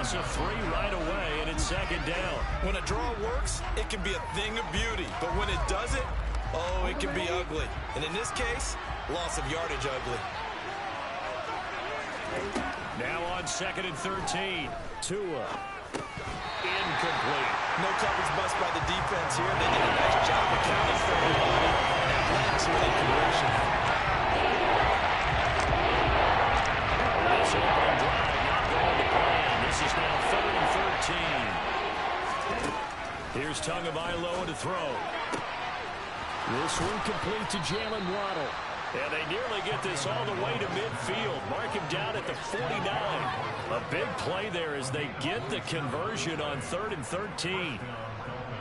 loss of 3 right away, and it's second down. When a draw works, it can be a thing of beauty. But when it doesn't, oh, it can be ugly. And in this case, loss of yardage ugly. Now on 2nd and 13. Tua. Incomplete. No coverage bust by the defense here. They did a nice job accounting for everybody. And that led to an inconversion. This opening drive not going to plan. This is now 3rd and 13. Here's Tagovailoa to throw. This one complete to Jalen Waddle. And they nearly get this all the way to midfield. Mark him down at the 49. A big play there as they get the conversion on 3rd and 13.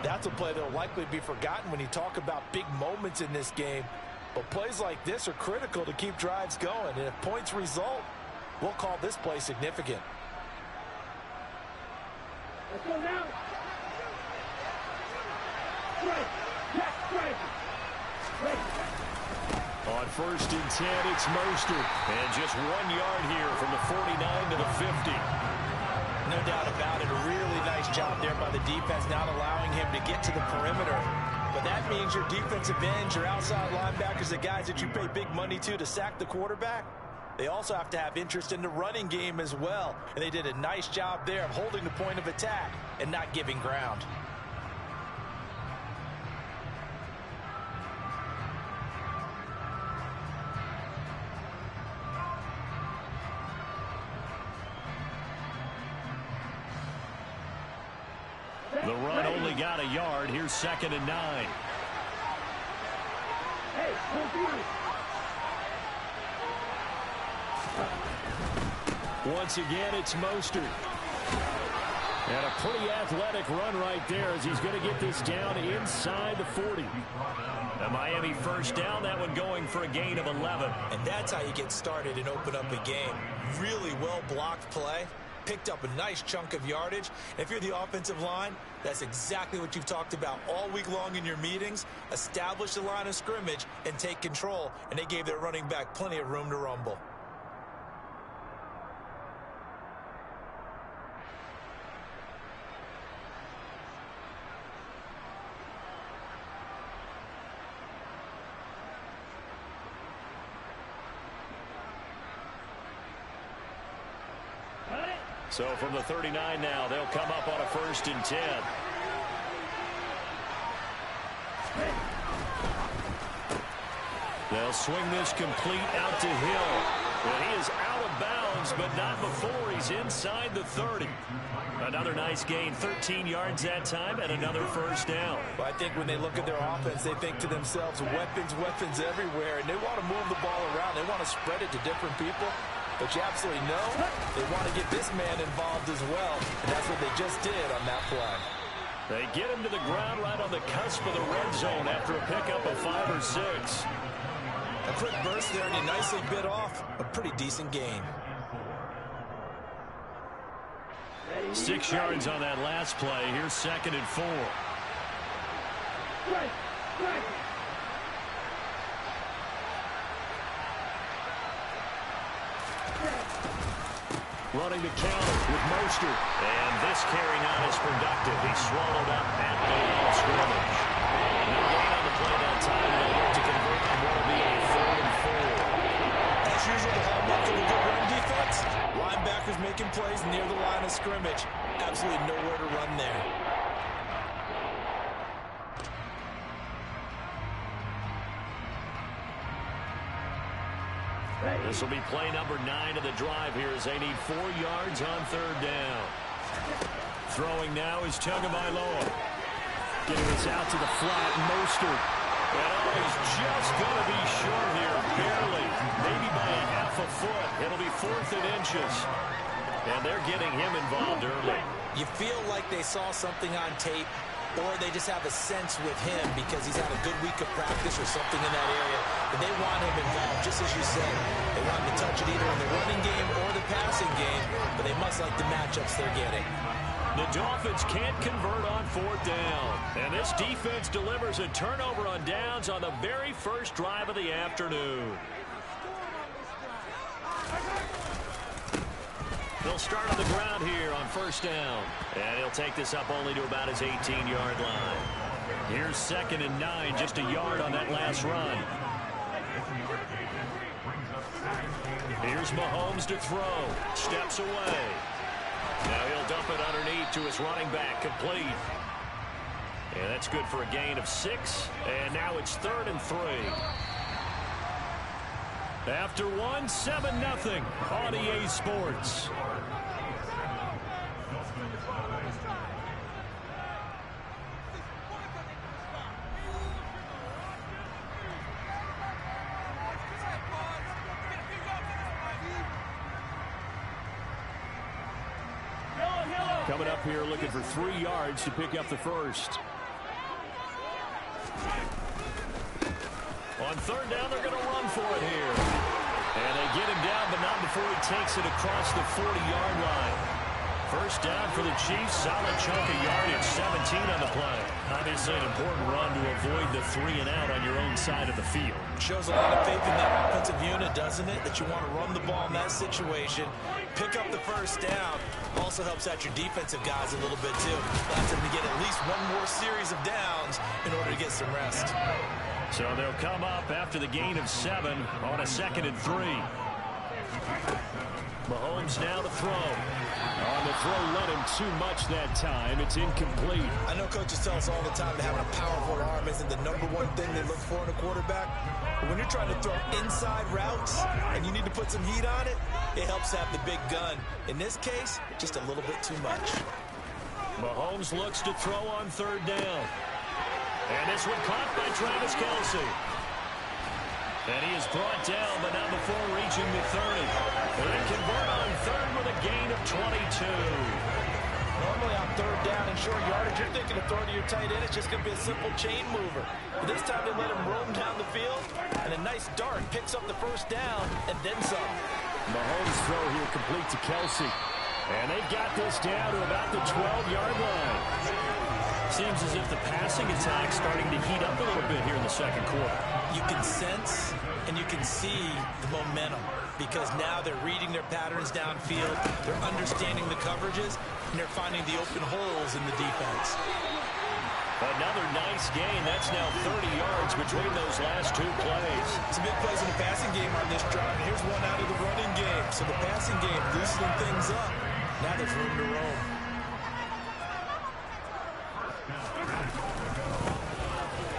That's a play that will likely be forgotten when you talk about big moments in this game. But plays like this are critical to keep drives going. And if points result, we'll call this play significant. Let's go now. Strike. Strike. Strike. On 1st and 10, it's Mostert. And just 1 yard here from the 49 to the 50. No doubt about it. A really nice job there by the defense, not allowing him to get to the perimeter. But that means your defensive ends, your outside linebackers, the guys that you pay big money to sack the quarterback, they also have to have interest in the running game as well. And they did a nice job there of holding the point of attack and not giving ground. The run only got a yard. Here's 2nd and 9. Once again, it's Mostert. And a pretty athletic run right there as he's going to get this down inside the 40. A Miami first down, that one going for a gain of 11. And that's how you get started and open up a game. Really well-blocked play. Picked up a nice chunk of yardage. If you're the offensive line, that's exactly what you've talked about all week long in your meetings. Establish the line of scrimmage and take control. And they gave their running back plenty of room to rumble. So from the 39 now, they'll come up on a 1st and 10. They'll swing this complete out to Hill. And he is out of bounds, but not before he's inside the 30. Another nice gain, 13 yards that time, and another first down. Well, I think when they look at their offense, they think to themselves, weapons everywhere, and they want to move the ball around. They want to spread it to different people. But you absolutely know they want to get this man involved as well, and that's what they just did on that play. They get him to the ground right on the cusp of the red zone after a pickup of 5 or 6. A quick burst there, and he nicely bit off a pretty decent gain. 6 yards on that last play. Here's 2nd and 4. Running the counter with Mostert. And this carry not as productive. He swallowed up at the line of scrimmage. No gain on the play that time. They'll look to convert and will be a 3rd and 4. As usual, the hallmark of a good run defense. Linebackers making plays near the line of scrimmage. Absolutely nowhere to run there. This will be play number 9 of the drive here as they need 4 yards on 3rd down. Throwing now is Tagovailoa. Getting this out to the flat, Mostert. And he's just going to be short here, barely. Maybe by a half a foot. It'll be 4th and inches. And they're getting him involved early. You feel like they saw something on tape, or they just have a sense with him because he's had a good week of practice or something in that area. But they want him involved, just as you said. They want him to touch it either in the running game or the passing game, but they must like the matchups they're getting. The Dolphins can't convert on 4th down. And this defense delivers a turnover on downs on the very first drive of the afternoon. They'll start on the ground here on first down. And he'll take this up only to about his 18-yard line. Here's 2nd and 9, just a yard on that last run. Here's Mahomes to throw. Steps away. Now he'll dump it underneath to his running back, complete. And that's good for a gain of 6. And now it's 3rd and 3. After 1, 7-0 on EA Sports. Coming up here looking for 3 yards to pick up the first. On 3rd down, they're going to run for it here. And they get him down, but not before he takes it across the 40-yard line. First down for the Chiefs. Solid chunk of yardage, 17 on the play. Obviously an important run to avoid the 3-and-out on your own side of the field. Shows a lot of faith in that offensive unit, doesn't it? That you want to run the ball in that situation. Pick up the first down. Also helps out your defensive guys a little bit, too. Allows them to get at least one more series of downs in order to get some rest. So they'll come up after the gain of 7 on a 2nd and 3. Mahomes now to throw. On the throw, let him too much that time. It's incomplete. I know coaches tell us all the time that having a powerful arm isn't the #1 thing they look for in a quarterback. But when you're trying to throw inside routes and you need to put some heat on it, it helps have the big gun. In this case, just a little bit too much. Mahomes looks to throw on 3rd down. And this one caught by Travis Kelce. And he is brought down, but not before reaching the 30. And then convert on 3rd with a gain of 22. Normally on 3rd down and short yardage, you're thinking of throwing to your tight end. It's just going to be a simple chain mover. But this time they let him roam down the field, and a nice dart picks up the first down and then some. Mahomes' throw here complete to Kelce. And they've got this down to about the 12-yard line. Seems as if the passing attack's starting to heat up a little bit here in the 2nd quarter. You can sense and you can see the momentum because now they're reading their patterns downfield, they're understanding the coverages, and they're finding the open holes in the defense. Another nice gain. That's now 30 yards between those last 2 plays. Some big plays in the passing game on this drive. Here's one out of the running game. So the passing game loosening things up. Now there's room to roam.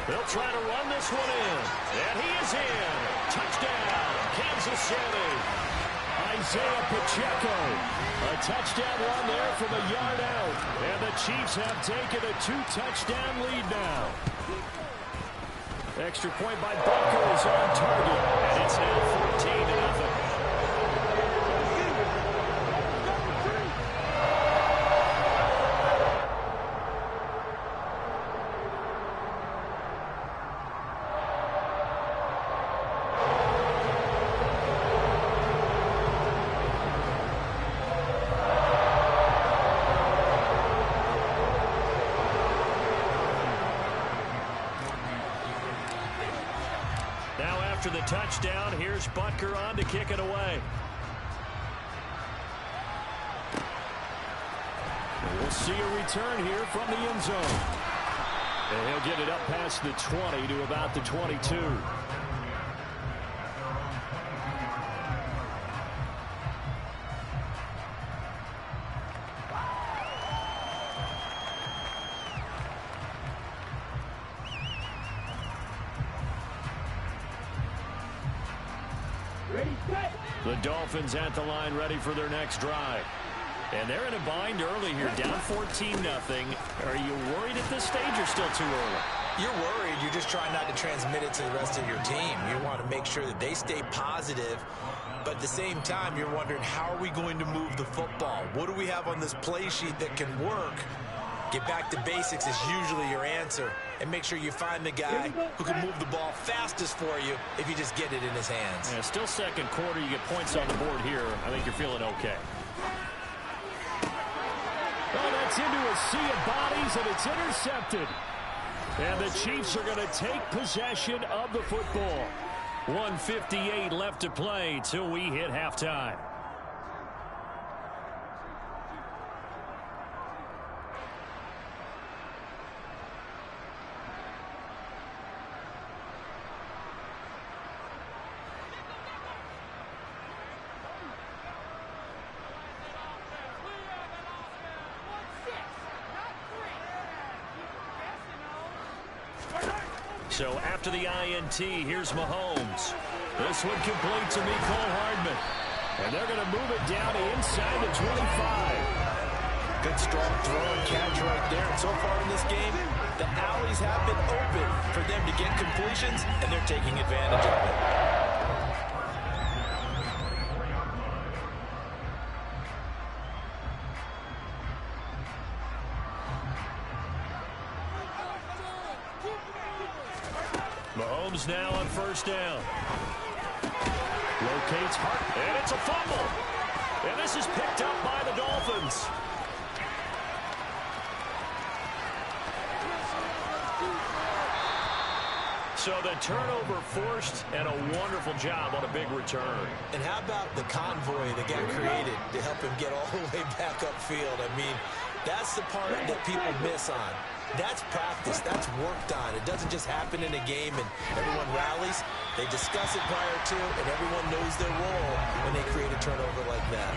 They'll try to run this one in. And he is in. Touchdown, Kansas City. Isaiah Pacheco. A touchdown run there from a yard out. And the Chiefs have taken a 2-touchdown lead now. Extra point by Butker is on target. And it's now 14-0. After the touchdown, here's Butker on to kick it away. We'll see a return here from the end zone. And he'll get it up past the 20 to about the 22. The Dolphins at the line ready for their next drive. And they're in a bind early here, down 14-0. Are you worried at this stage or still too early? You're worried. You're just trying not to transmit it to the rest of your team. You want to make sure that they stay positive. But at the same time, you're wondering, how are we going to move the football? What do we have on this play sheet that can work? Get back to basics is usually your answer. And make sure you find the guy who can move the ball fastest for you if you just get it in his hands. Yeah, still 2nd quarter. You get points on the board here. I think you're feeling okay. Well, that's into a sea of bodies, and it's intercepted. And the Chiefs are going to take possession of the football. 1:58 left to play till we hit halftime. So after the INT, here's Mahomes. This one complete to Mecole Hardman. And they're going to move it down inside the 25. Good strong throw and catch right there. And so far in this game, the alleys have been open for them to get completions, and they're taking advantage of it. Mahomes now on first down. Locates Hart, and it's a fumble. And this is picked up by the Dolphins. So the turnover forced, and a wonderful job on a big return. And how about the convoy that got created to help him get all the way back upfield? I mean, that's the part that people miss on. That's practice. That's worked on. It doesn't just happen in a game and everyone rallies. They discuss it prior to, and everyone knows their role when they create a turnover like that.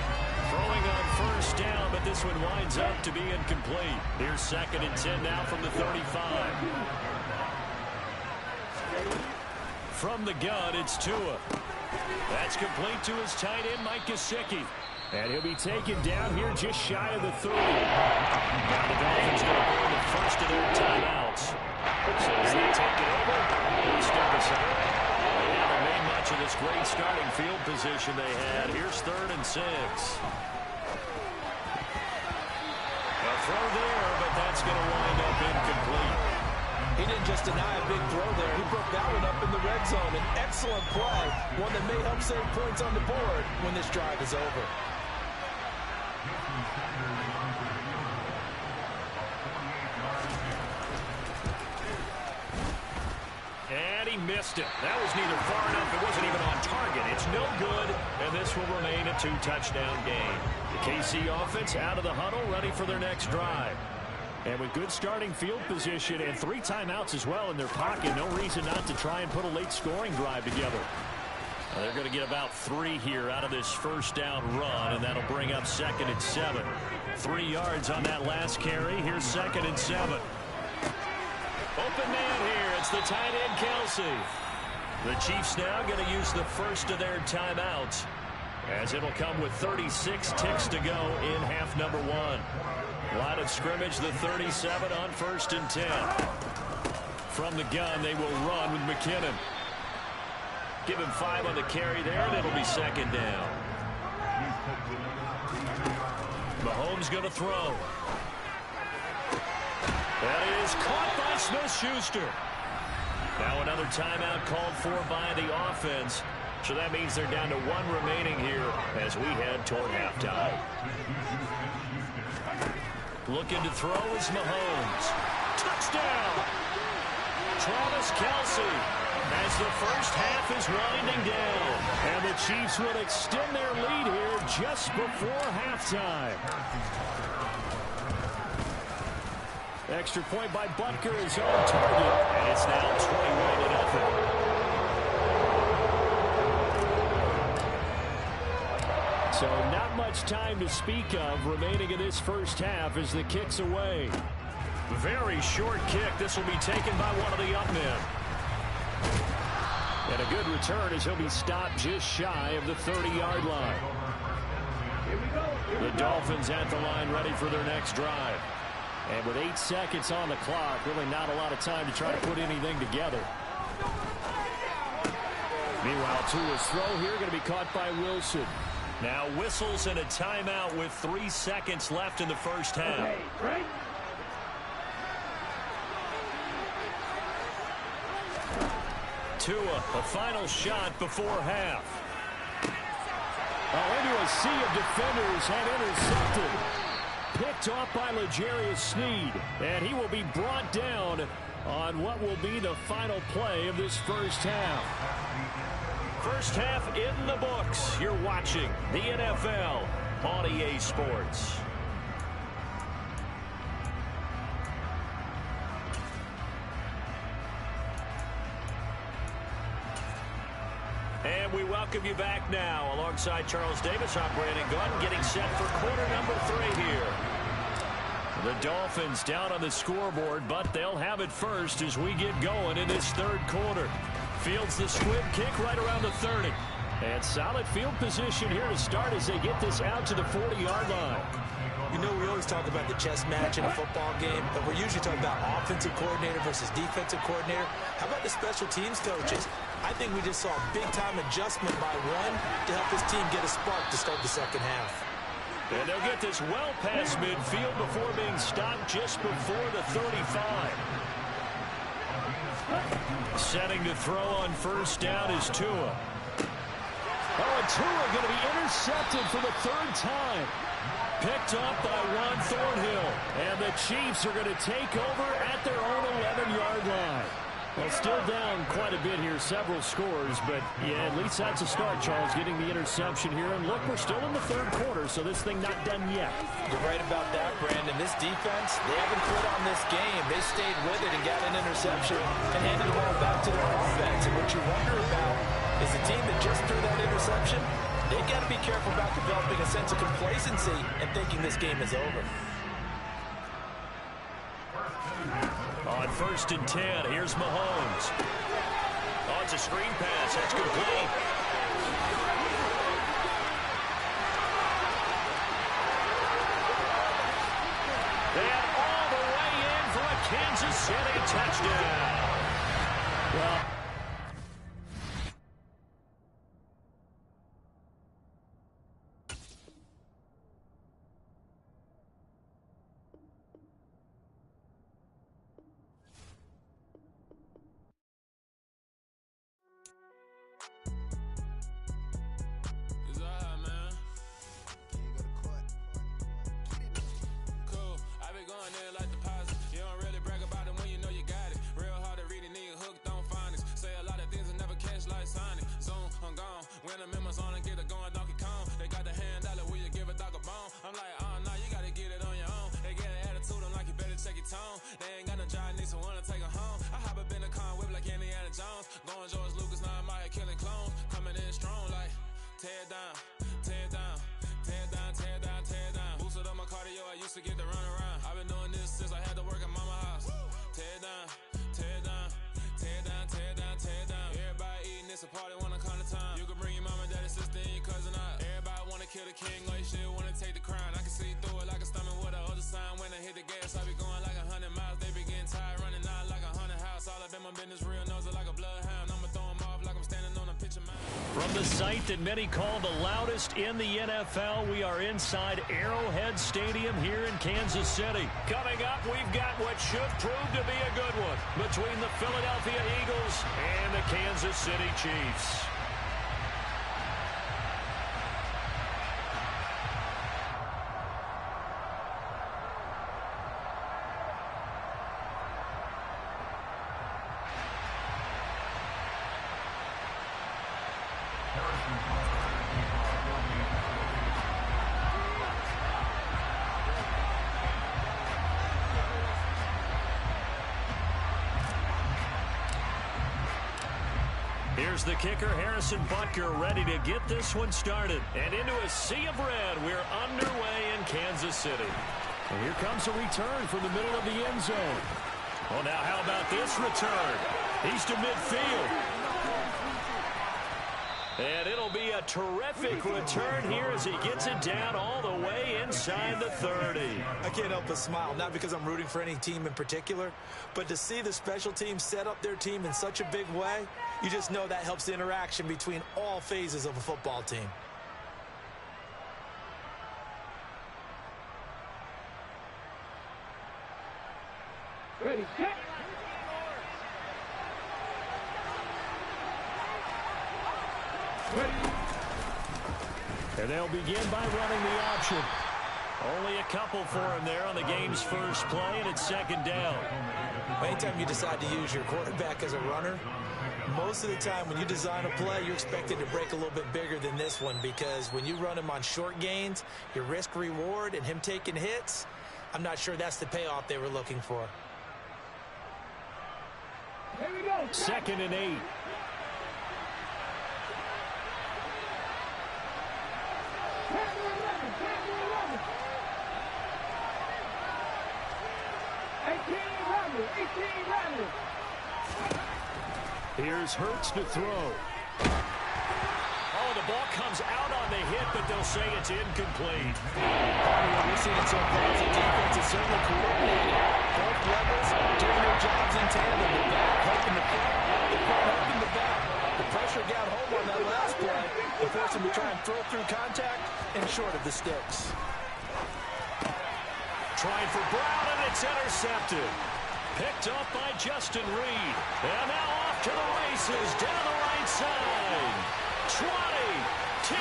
Throwing on first down, but this one winds up to be incomplete. Here's 2nd and 10 now from the 35. From the gun, it's Tua. That's complete to his tight end, Mike Gesicki. And he'll be taken down here just shy of the 30. Now the Dolphins going to burn the first of their timeouts. So as they take it over, he'll step aside. They haven't made much of this great starting field position they had. Here's 3rd and 6. A throw there, but that's going to wind up incomplete. He didn't just deny a big throw there. He broke that one up in the red zone. An excellent play, one that may help save points on the board when this drive is over. And he missed it. That was neither far enough. It wasn't even on target. It's no good, and this will remain a 2-touchdown game. The KC offense out of the huddle, ready for their next drive. And with good starting field position and 3 timeouts as well in their pocket, no reason not to try and put a late scoring drive together. They're going to get about 3 here out of this first down run, and that'll bring up 2nd and 7. 3 yards on that last carry. Here's 2nd and 7. Open man here. It's the tight end, Kelsey. The Chiefs now going to use the first of their timeouts, as it'll come with 36 ticks to go in half number 1. Line of scrimmage, the 37 on 1st and 10. From the gun, they will run with McKinnon. Give him 5 on the carry there, and it'll be 2nd down. Mahomes going to throw. That is caught by Smith-Schuster. Now another timeout called for by the offense. So that means they're down to 1 remaining here as we head toward halftime. Looking to throw is Mahomes. Touchdown! Travis Kelce as the first half is winding down. And the Chiefs will extend their lead here just before halftime. Extra point by Butker is on target. And it's now 21-0. So not much time to speak of remaining in this first half as the kick's away. Very short kick. This will be taken by one of the up men. And a good return as he'll be stopped just shy of the 30-yard line. The Dolphins at the line ready for their next drive. And with 8 seconds on the clock, really not a lot of time to try to put anything together. Meanwhile, Tua's throw here going to be caught by Wilson. Now whistles and a timeout with 3 seconds left in the first half. Okay, right? Tua, a final shot before half. Into a sea of defenders and intercepted. Picked off by L'Jarius Sneed. And he will be brought down on what will be the final play of this first half. First half in the books. You're watching the NFL on EA Sports. And we welcome you back now. Alongside Charles Davis, I'm Brandon Gunn, getting set for quarter number 3 here. The Dolphins down on the scoreboard, but they'll have it first as we get going in this third quarter. Fields the squib kick right around the 30. And solid field position here to start as they get this out to the 40-yard line. You know, we always talk about the chess match in a football game, but we're usually talking about offensive coordinator versus defensive coordinator. How about the special teams coaches? I think we just saw a big-time adjustment by one to help his team get a spark to start the second half. And they'll get this well past midfield before being stopped just before the 35. Setting to throw on first down is Tua. Oh, and Tua going to be intercepted for the third time. Picked up by Ron Thornhill. And the Chiefs are going to take over at their own 11-yard line. Well, still down quite a bit here, several scores, but yeah, at least that's a start, Charles, getting the interception here. And look, we're still in the third quarter, so this thing not done yet. You're right about that, Brandon. This defense, they haven't quit on this game. They stayed with it and got an interception and handed the ball back to their offense. And what you wonder about is the team that just threw that interception, they've got to be careful about developing a sense of complacency and thinking this game is over. On 1st and 10, here's Mahomes. Oh, it's a screen pass. That's complete. And all the way in for a Kansas City touchdown. Well, from the site that many call the loudest in the NFL, we are inside Arrowhead Stadium here in Kansas City. Coming up, we've got what should prove to be a good one between the Philadelphia Eagles and the Kansas City Chiefs. Here's the kicker, Harrison Butker, ready to get this one started. And into a sea of red, we're underway in Kansas City. And here comes a return from the middle of the end zone. Well, now how about this return? He's to midfield. And it'll be a terrific return here as he gets it down all the way inside the 30. I can't help but smile, not because I'm rooting for any team in particular, but to see the special teams set up their team in such a big way, you just know that helps the interaction between all phases of a football team. Ready, set. And they'll begin by running the option. Only a couple for him there on the game's first play, and it's second down. Anytime you decide to use your quarterback as a runner, most of the time when you design a play, you're expected to break a little bit bigger than this one, because when you run him on short gains, your risk-reward and him taking hits, I'm not sure that's the payoff they were looking for. Here we go. 2nd and 8. Rally. Here's Hurts to throw. Oh, the ball comes out on the hit, but they'll say it's incomplete. What we're seeing so far is the defense is certainly coordinated. Both levels doing their jobs in tandem. The back helping the front, the front helping the back. The pressure got home on that last play. It forced him to try and throw through contact and short of the sticks. Trying for Brown, and it's intercepted. Picked up by Justin Reed. And now off to the races down the right side. 20, 10.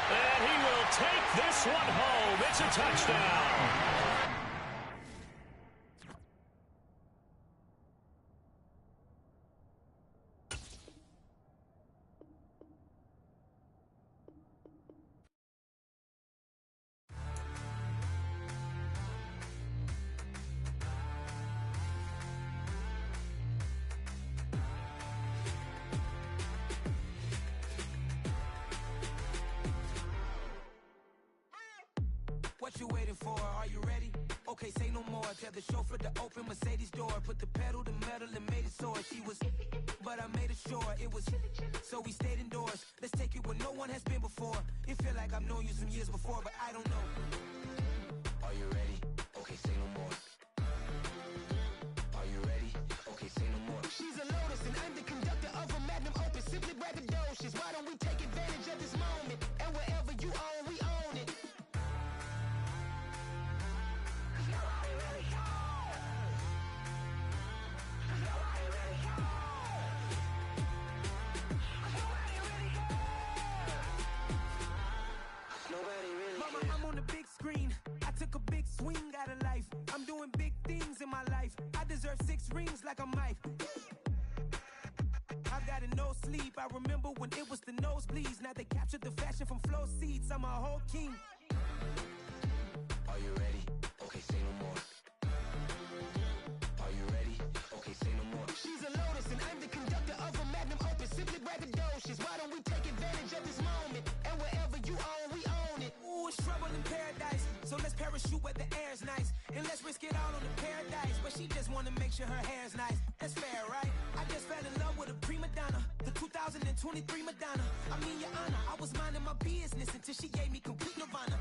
And he will take this one home. It's a touchdown. What you waiting for? Are you ready? Okay, say no more. Tell the chauffeur to open Mercedes door. Put the pedal to metal and made it soar. She was, but I made it sure it was. So we stayed indoors. Let's take it where no one has been before. It feel like I've known you some years before, but I don't know. Are you ready? Okay, say no more. Are you ready? Okay, say no more. She's a Lotus and I'm the conductor of a Magnum Opus. Simply braggadocious. Why don't we take advantage of this moment? And wherever you own, we own it. Mama, I'm on the big screen. I took a big swing out of life. I'm doing big things in my life. I deserve 6 rings like I'm Mike. I've got no sleep. I remember when it was the nosebleeds. Now they captured the fashion from flow seats. I'm a whole king. Are you ready? Okay, say no more. Are you ready? Okay, say no more. She's a Lotus and I'm the conductor of a Magnum Opus. Simply braggadocious. Why don't we take advantage of this moment? And wherever you own, we own it. Ooh, it's trouble in paradise. So let's parachute where the air's nice. And let's risk it all on the paradise. But she just wanna make sure her hair's nice. That's fair, right? I just fell in love with a prima donna. The 2023 Madonna. I mean, your honor, I was minding my business until she gave me complete nirvana.